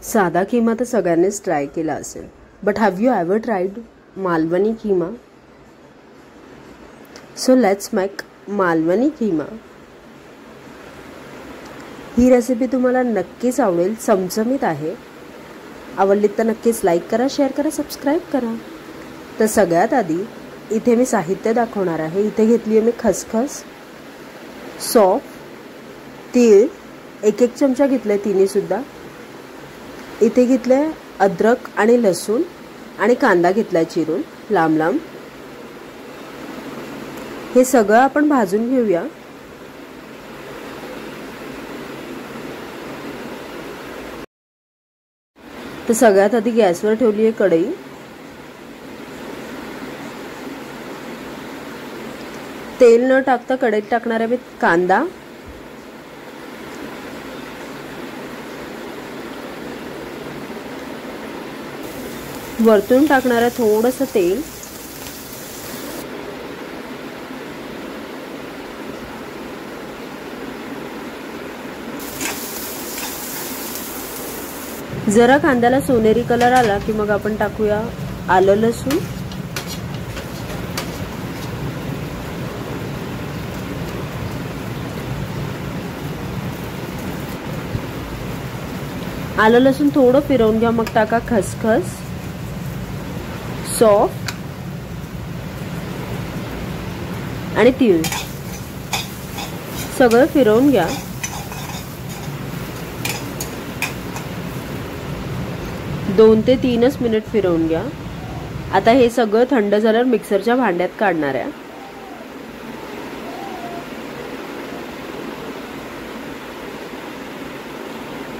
साधा खीमा तर सगळ्यांनीच ट्राय केला असेल, but have you ever tried Malvani keema? So let's make Malvani keema. He recipe तुम्हाला नक्कीच आवडेल, चमचमीत आहे. आवडली तर नक्कीच लाईक करा, शेअर करा, सबस्क्राईब करा. तर सगळ्यात आधी इथे मी साहित्य दाखवणार आहे. इथे घेतली आहे मी खसखस, सौंफ, तीळ, एक चमचा घेतलाय तिन्ही सुद्धा. इथे घेतले अद्रक आणि लसूण आणि कांदा घेतलाय चिरून लांब लांब. हे सगळं आपण भाजून घेऊया. तर सगळ्यात आधी गॅसवर ठेवली आहे कढई. तेल न टाकता कढईत टाकणार आहे मी कांदा, वरतून टाकणार आहे थोडंसं तेल, जरा कांद्याला सोनेरी कलर आला की मग आपण टाकूया आलं लसूण, आलं लसूण थोडं फिरवून घ्या. मग टाका खसखस, सौंफ आणि तीळ. सगळं फिरवून घ्या. दोन ते 3 मिनिट फिरवून घ्या. आता हे सगळं थंड झाल्यावर मिक्सरच्या भांड्यात काढणार आहे.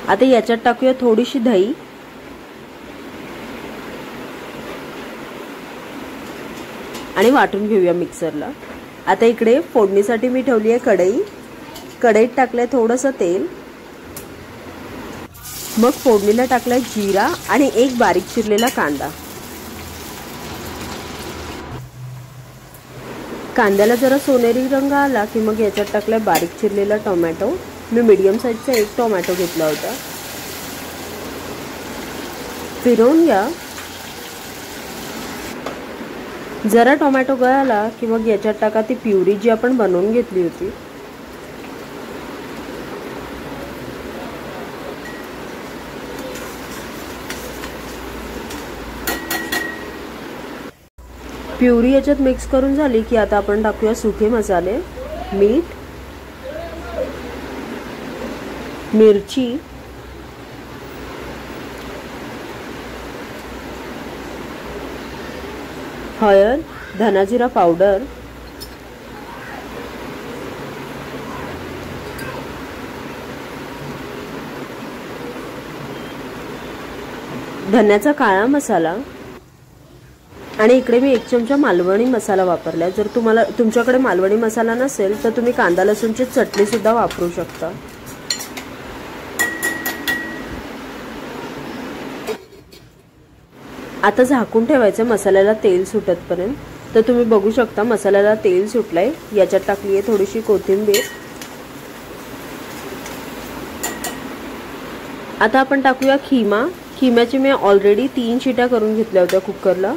आता याच्यात टाकूया थोडीशी दही आणि वाटून घेऊया मिक्सरला. आता इकडे फोडणीसाठी मी ठेवली आहे कढई. कढईत टाकलंय थोडंसं तेल, मग फोडणीला टाकलाय जिरा आणि एक बारीक चिरलेला कांदा. कांद्याला जरा सोनेरी रंग आला की मग याच्यात टाकलाय बारीक चिरलेला टोमॅटो. मी मीडियम साईजचा एक टोमॅटो घेतला होता. फिरवून घ्या. जरा टोमॅटो गळाला की मग याच्यात टाका ती प्युरी जी आपण बनवून घेतली होती. प्युरी याच्यात मिक्स करून झाली की आता आपण टाकूया सुके मसाले, मीठ, मिरची, हळद, धना जिरा पावडर, धन्याचा काळा मसाला आणि इकडे मी 1 चमचा मालवणी मसाला वापरला. जर तुमच्याकडे मालवणी मसाला नसेल तर तुम्ही कांदा लसूणची चटणी सुद्धा वापरू शकता. आता झाकून ठेवायचं मसाल्याला तेल सुटतपर्यंत. तर तुम्ही बघू शकता मसाल्याला तेल सुटलंय. याच्यात टाकली आहे थोडीशी कोथिंबीर. आता आपण टाकूया खीमा. खीम्याची मी ऑलरेडी 3 शिट्या करून घेतल्या होत्या कुकरला.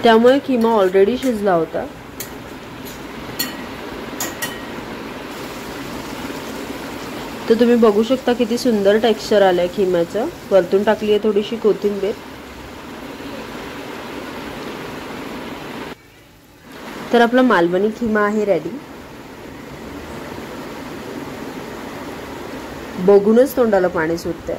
त्यामुळे खीमा ऑलरेडी शिजला होता. तर तुम्ही बघू शकता किती सुंदर टेक्स्चर आलंय खीम्याचं. वरतून टाकली आहे थोडीशी कोथिंबीर. तर आपला मालवणी खीमा आहे रेडी. बघूनच तोंडाला पाणी सुटतंय.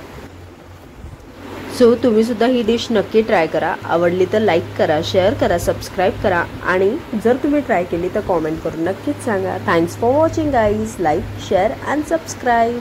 सो तुम्ही सुद्धा ही डिश नक्की ट्राय करा. आवडली तर लाईक करा, शेअर करा, सबस्क्राईब करा आणि जर तुम्ही ट्राय केली तर कॉमेंट करून नक्कीच सांगा. Thanks for watching guys. Like, share and subscribe.